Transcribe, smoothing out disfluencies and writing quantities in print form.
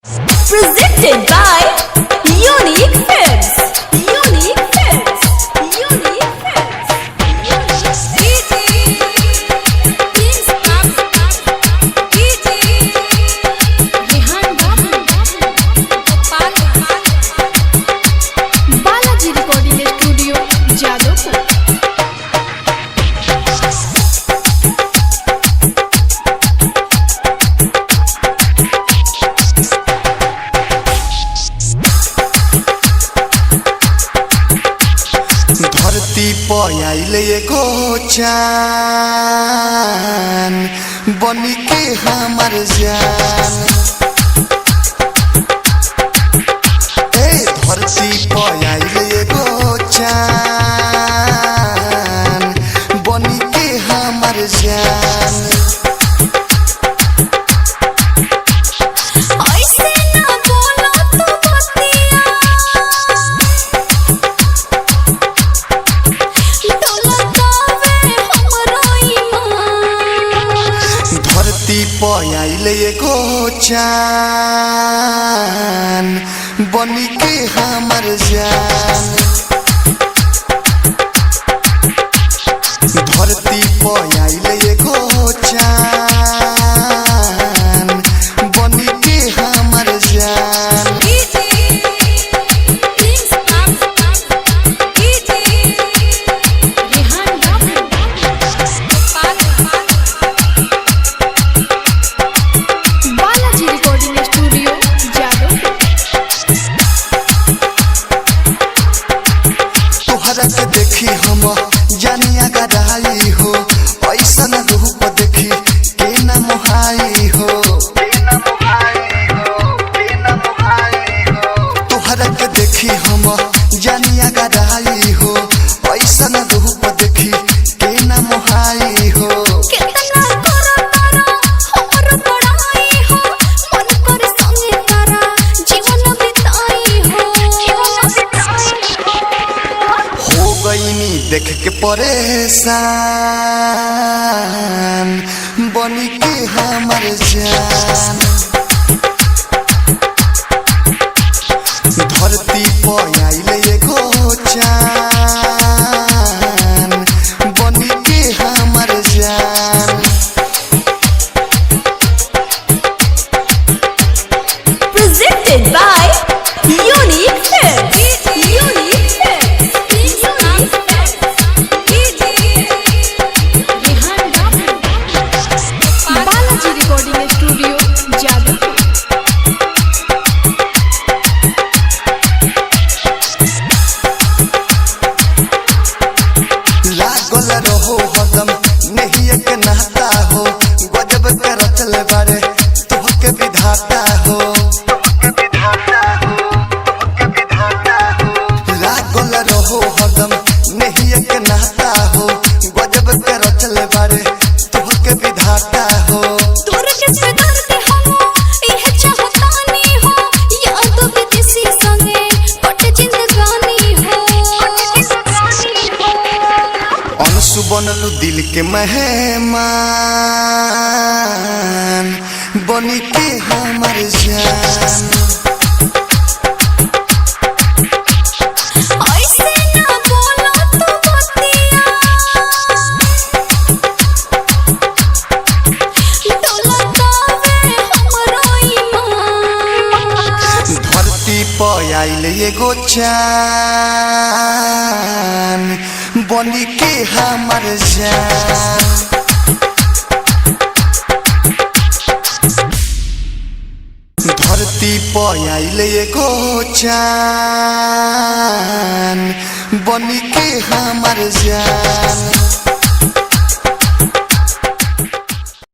Presented by Unique Films. Unique Films. Unique Films. Balaji Recording Studio, Jadavpur. धरती पयाइले एगो चान बनी के हमर जान। ए धरती पयाइले एगो चान बनी के हमर जान। पयाइले एगो चान बनी के हमर जान। धरती पयाइले एगो चान बनी के हमर जान। के देखी हम जानिया गराई हो, ऐसा न रूप देखी के न मोहाई हो। तोहरा के देखी हम जानिया गराई हो, ऐसा न रूप देखी के न मोहाई हो। देख के परेशान बनी के हमर जान। धरती पयाइले एगो चान बनी के हमर जान। Presented by Unique Films. Unique Films. Balaji Recording Studio, Jadavpur. लागल रहो हरदम नहीं एक नहता हो, गजब के रचल बारे तोहके विधाता हो। लागल रहो हरदम नहीं एक नहता हो, गजब के रचल बारे तोहके विधाता हो। बनलू दिल के मेहमान बनी के हमर जान। धरती पयाइले एगो चान बनी के हमर जान। धरती पयाइले एगो चान बनी के हमर जान।